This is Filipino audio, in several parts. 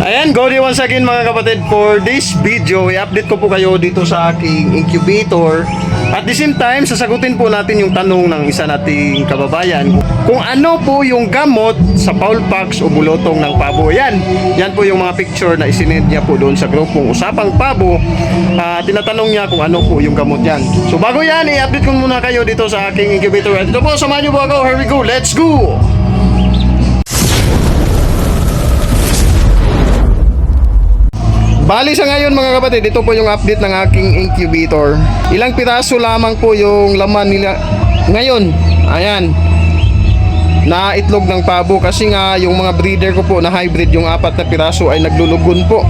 Ayan, Gody once again mga kapatid. For this video, i-update ko po kayo dito sa aking incubator. At the same time, sasagutin po natin yung tanong ng isa nating kababayan kung ano po yung gamot sa fowl pox o bulotong ng pabo. Yan po yung mga picture na isinend niya po doon sa grupong Usapang Pabo. Tinatanong niya kung ano po yung gamot yan. So bago yan, i-update ko muna kayo dito sa aking incubator. At ito po, samahan niyo po ako. Here we go, let's go! Bali sa ngayon mga kapatid, ito po yung update ng aking incubator. Ilang piraso lamang po yung laman nila ngayon. Ayan, na itlog ng pabo. Kasi nga yung mga breeder ko po na hybrid, yung 4 na piraso ay naglulugon po.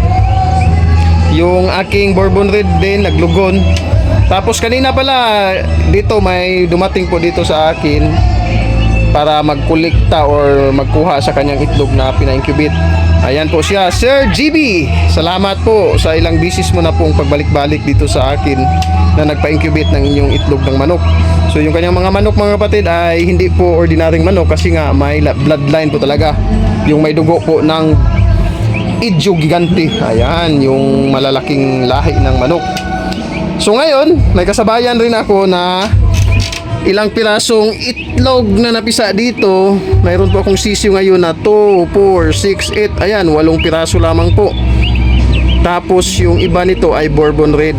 Yung aking Bourbon Red din naglugon. Tapos kanina pala dito may dumating po dito sa akin para magkolekta or magkuha sa kanyang itlog na pina-incubate. Ayan po siya, Sir GB. Salamat po sa ilang bisis mo na pong pagbalik-balik dito sa akin na nagpa-incubate ng inyong itlog ng manok. So yung kanyang mga manok mga kapatid ay hindi po ordinaryong manok kasi nga may bloodline po talaga. Yung may dugo po ng Idjo Gigante. Ayan, yung malalaking lahi ng manok. So ngayon, may kasabayan rin ako na ilang pirasong itlog na napisa dito. Mayroon po akong sisiyo ngayon na 2, 4, 6, 8. Ayan, 8 piraso lamang po. Tapos yung iba nito ay Bourbon Red.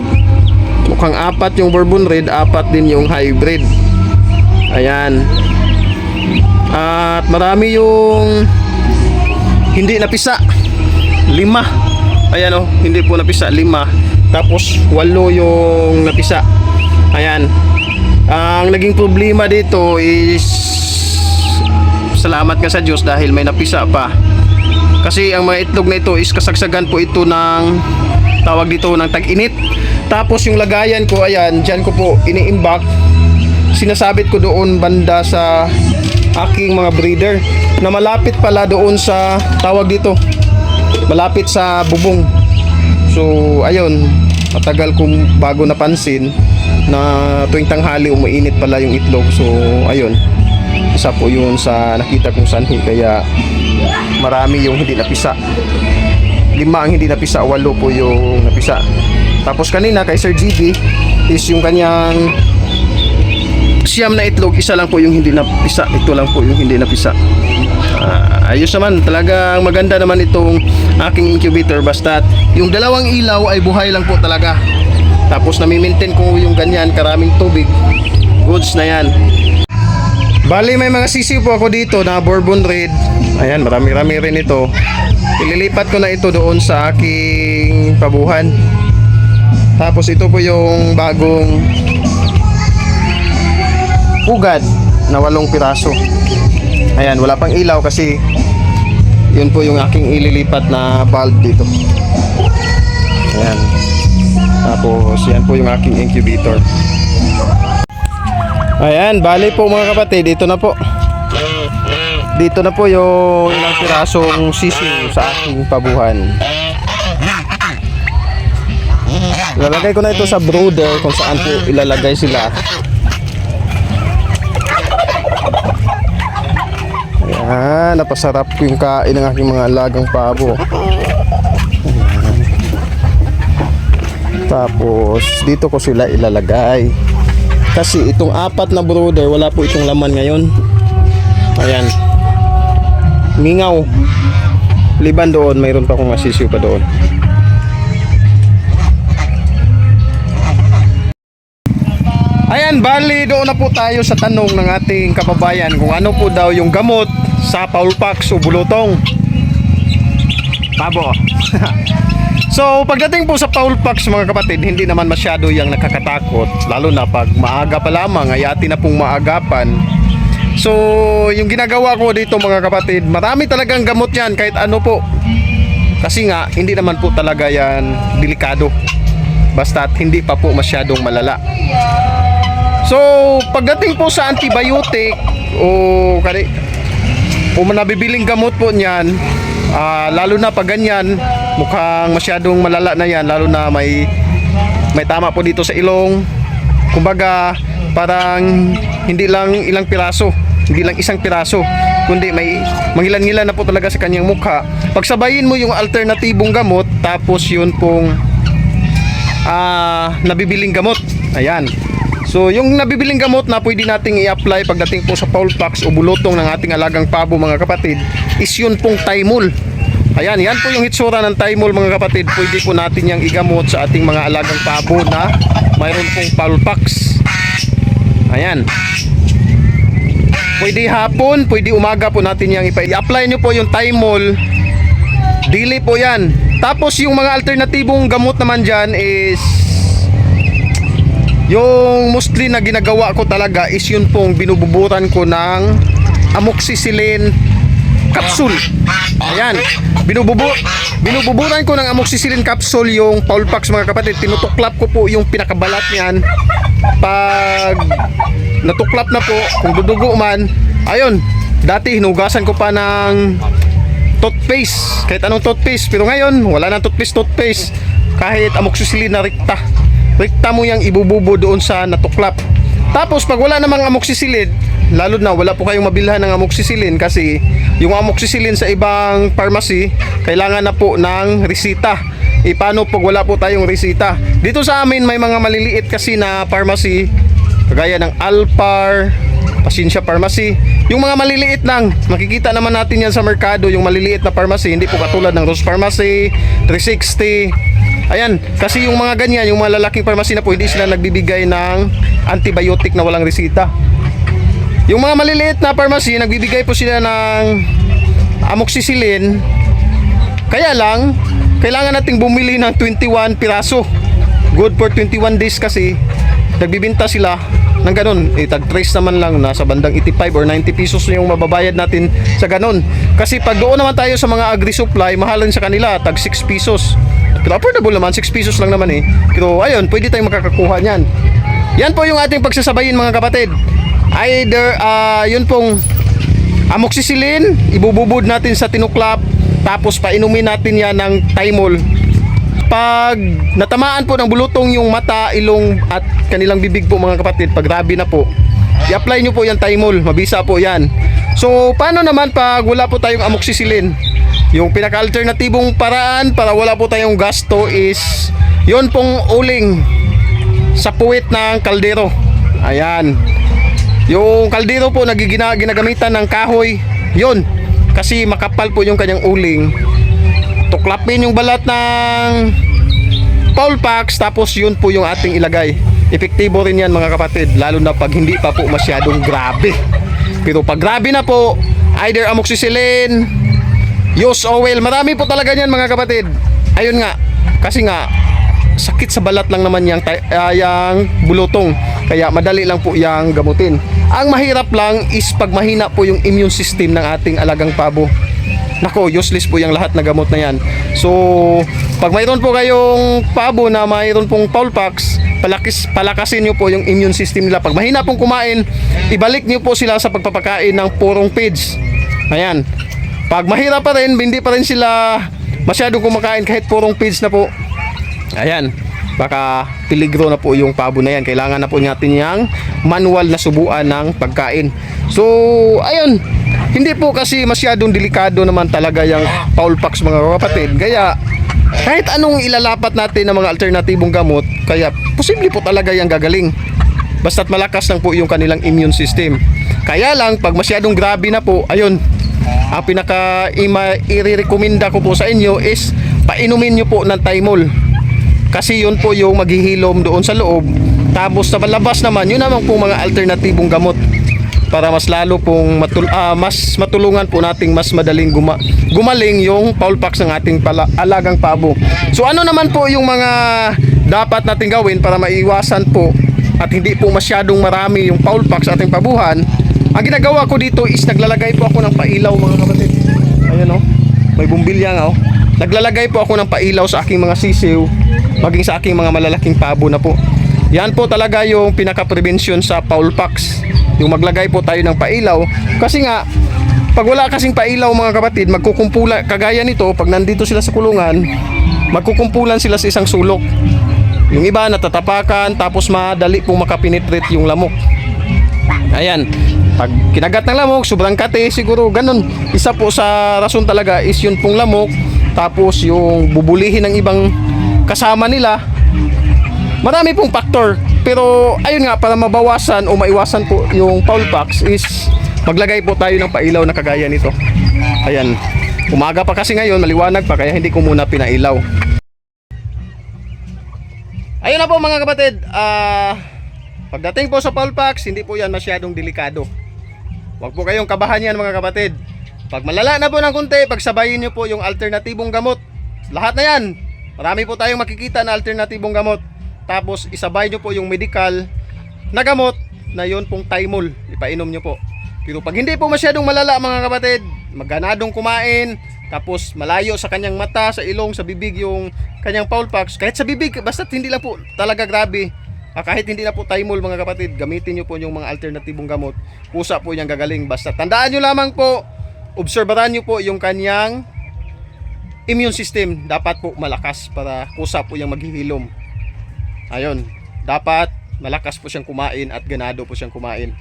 Mukhang 4 yung Bourbon Red, 4 din yung hybrid. Ayan. At marami yung hindi napisa. 5. Ayan o, hindi po napisa, 5. Tapos 8 yung napisa. Ayan. Ang naging problema dito is salamat nga sa Diyos dahil may napisa pa. Kasi ang mga itlog na ito is kasagsagan po ito ng tawag dito ng tag-init. Tapos yung lagayan ko, ayan, dyan ko po ini-imbak. Sinasabit ko doon banda sa aking mga breeder na malapit pala doon sa tawag dito, malapit sa bubong. So ayun, matagal kong bago napansin na tuwing tanghali umainit pala yung itlog. So ayun, isa po yun sa nakita kong sanhi. Kaya marami yung hindi napisa. 5 ang hindi napisa, 8 po yung napisa. Tapos kanina kay Sir GB is yung kanyang siyam na itlog, isa lang po yung hindi napisa. Ito lang po yung hindi napisa. Ayos naman, talagang maganda naman itong aking incubator. Basta yung 2 ilaw ay buhay lang po talaga. Tapos nami-maintain ko yung ganyan, karaming tubig. Goods na yan. Bali may mga sisiw po ako dito na Bourbon Red. Ayan, marami-rami rin ito. Ililipat ko na ito doon sa aking pabuhan. Tapos ito po yung bagong ugad na 8 piraso. Ayan, wala pang ilaw kasi yun po yung aking ililipat na bulb dito. Ayan. Tapos yan po yung aking incubator. Ayan, bali po mga kapatid, dito na po. Dito na po yung ilang pirasong sisiw sa aking pabuhan. Ilalagay ko na ito sa brooder kung saan po ilalagay sila. Ayan, napasarap yung kain ng aking mga alagang pabo. Tapos dito ko sila ilalagay. Kasi itong 4 na brooder, wala po itong laman ngayon. Ayan, mingaw. Liban doon, mayroon pa akong masisiw pa doon. Ayan, bali doon na po tayo sa tanong ng ating kababayan kung ano po daw yung gamot sa fowl pox o bulotong pabo. So pagdating po sa fowl pox mga kapatid, hindi naman masyado yung nakakatakot. Lalo na pag maaga pa lamang, ay atin na pong maagapan. So yung ginagawa ko dito mga kapatid, marami talagang gamot yan kahit ano po. Kasi nga hindi naman po talaga yan delikado. Basta't hindi pa po masyadong malala. So pagdating po sa antibiotic o nabibiling gamot po niyan, lalo na pag ganyan, mukhang masyadong malala na yan, lalo na may tama po dito sa ilong. Kumbaga parang hindi lang ilang piraso, hindi lang isang piraso, kundi may mangilan-ngilan na po talaga sa kanyang mukha. Pagsabayin mo yung alternatibong gamot, tapos yun pong nabibiling gamot. Ayan. So yung nabibiling gamot na pwede nating i-apply pagdating po sa fowl pox o bulutong ng ating alagang pabo mga kapatid is yun pong Thymol. Ayan, yan po yung hitsura ng Thymol mga kapatid. Pwede po natin yung igamot sa ating mga alagang pabo na mayroon pong fowl pox. Ayan. Pwede hapon, pwede umaga po natin yung i-apply nyo po yung Thymol. Dili po yan. Tapos yung mga alternatibong gamot naman dyan is yung mostly na ginagawa ko talaga is yun pong binububutan ko ng amoxicillin capsule. Ayan, binububutan ko ng amoxicillin capsule yung fowl pox mga kapatid. Tinutuklap ko po yung pinakabalat niyan. Pag natuklap na po, kung dudugo man, ayun, dati hinugasan ko pa ng toothpaste, kahit anong toothpaste, pero ngayon wala nang toothpaste, kahit amoxicillin na rekta mo yung ibububo doon sa natuklap. Tapos pag wala namang amoxicillin, lalo na wala po kayong mabilhan ng amoxicillin, kasi yung amoxicillin sa ibang pharmacy kailangan na po ng resita. Paano pag wala po tayong resita? Dito sa amin may mga maliliit kasi na pharmacy, kagaya ng Alpar, Pasensya Pharmacy. Yung mga maliliit lang, makikita naman natin yan sa merkado, yung maliliit na pharmacy, hindi po katulad ng Rose Pharmacy, 360. Ayan, kasi yung mga ganyan, yung mga lalaking pharmacy na po, hindi sila nagbibigay ng antibiotic na walang resita. Yung mga maliliit na pharmacy, nagbibigay po sila ng amoxicillin. Kaya lang, kailangan nating bumili ng 21 piraso. Good for 21 days kasi nagbibinta sila ng ganun. Tag-trace naman lang, nasa bandang 85 or 90 pesos yung mababayad natin sa ganun. Kasi pag doon naman tayo sa mga agri-supply, mahalan sa kanila, tag 6 pesos. Pero affordable naman, 6 pesos lang naman eh. Pero ayun, pwede tayong makakakuha niyan. Yan po yung ating pagsasabayin mga kapatid. Either yun pong amoxicillin, ibububod natin sa tinuklap, tapos painumin natin yan ng Thymol. Pag natamaan po ng bulutong yung mata, ilong at kanilang bibig po mga kapatid, pag rabi na po, i-apply nyo po yung Thymol, mabisa po yan. So paano naman pag wala po tayong amoxicillin? Yung pinaka-alternatibong paraan para wala po tayong gasto is yun pong uling sa puwit ng kaldero. Ayan, yung kaldero po ginagamitan ng kahoy, yun, kasi makapal po yung kanyang uling. Tuklapin yung balat ng fowl pox, tapos yun po yung ating ilagay. Epektibo rin yan mga kapatid, lalo na pag hindi pa po masyadong grabe. Pero pag grabe na po, either amoxicillin, use oil, marami po talaga yan mga kapatid. Ayun nga, kasi nga sakit sa balat lang naman yang bulutong, kaya madali lang po yang gamutin. Ang mahirap lang is pag mahina po yung immune system ng ating alagang pabo. Nako, useless po yung lahat na gamot na yan. So pag mayroon po kayong pabo na mayroon pong fowl pox, palakasin nyo po yung immune system nila. Pag mahina pong kumain, ibalik nyo po sila sa pagpapakain ng purong feeds. Ayan, pag mahirap pa rin, hindi pa rin sila masyadong kumakain kahit purong feeds na po, ayan, baka peligro na po yung pabo na yan. Kailangan na po natin yung manual na subuan ng pagkain. So ayun, hindi po kasi masyadong delikado naman talaga yung fowl pox mga kapatid. Kaya kahit anong ilalapat natin ng mga alternatibong gamot, kaya posible po talaga yung gagaling, basta't malakas lang po yung kanilang immune system. Kaya lang pag masyadong grabe na po, ayun, ang pinaka i-recommenda ko po sa inyo is painumin nyo po ng Thymol. Kasi yun po yung maghihilom doon sa loob. Tapos sa labas naman, yun naman po mga alternatibong gamot para mas lalo pong mas matulungan po nating mas madaling gumaling yung fowl pox ng ating alagang pabo. So ano naman po yung mga dapat nating gawin para maiwasan po at hindi po masyadong marami yung fowl pox sa ating pabuhan? Ang ginagawa ko dito is naglalagay po ako ng pailaw mga kapatid. Ayan o, may bumbilya nga o. Naglalagay po ako ng pailaw sa aking mga sisiw, maging sa aking mga malalaking pabo na po. Yan po talaga yung pinaka-prevention sa fowl pox, yung maglagay po tayo ng pailaw. Kasi nga, pag wala kasing pailaw mga kapatid, magkukumpula, kagaya nito, pag nandito sila sa kulungan, magkukumpulan sila sa isang sulok. Yung iba natatapakan, tapos madali pong makapenetrate yung lamok. Ayan, Pag kinagat ng lamok, sobrang kate, siguro ganun. Isa po sa rason talaga is yun pong lamok, tapos yung bubulihin ng ibang kasama nila. Marami pong factor. Pero ayun nga, para mabawasan o maiwasan po yung foul pox is maglagay po tayo ng pailaw na kagaya nito. Ayan. Umaga pa kasi ngayon, maliwanag pa, kaya hindi ko muna pinailaw. Ayun na po mga kapatid, pagdating po sa foul pox, hindi po yan masyadong delikado. Huwag po kayong kabahan yan mga kapatid. Pag malala na po ng konti, pagsabayin nyo po yung alternatibong gamot. Lahat na yan. Marami po tayong makikita na alternatibong gamot. Tapos isabay nyo po yung medical na gamot na yun pong Thymol. Ipainom nyo po. Pero pag hindi po masyadong malala mga kapatid, magganadong kumain, tapos malayo sa kanyang mata, sa ilong, sa bibig yung kanyang foul pox. Kahit sa bibig, basta hindi lang po talaga grabe. Kahit hindi na po Thymol mga kapatid, gamitin nyo po yung mga alternatibong gamot. Kusa po yung gagaling. Basta tandaan nyo lamang po, obserbahan nyo po yung kanyang immune system. Dapat po malakas para kusa po yung maghihilom. Ayun, dapat malakas po siyang kumain at ganado po siyang kumain.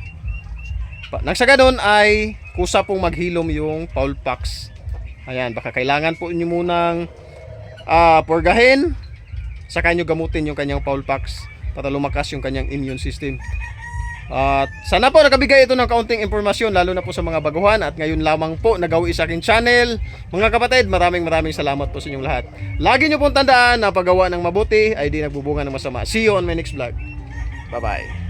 Nang sa ganun ay kusa pong maghilom yung foul pox. Ayan, baka kailangan po nyo munang purgahin, saka nyo gamutin yung kanyang foul pox para lumakas yung kanyang immune system. At sana po nakabigay ito ng kaunting impormasyon, lalo na po sa mga baguhan at ngayon lamang po nagawi sa aking channel. Mga kapatid, maraming salamat po sa inyong lahat. Lagi nyo pong tandaan na paggawa ng mabuti ay di nagbubunga ng masama. See you on my next vlog. Bye bye.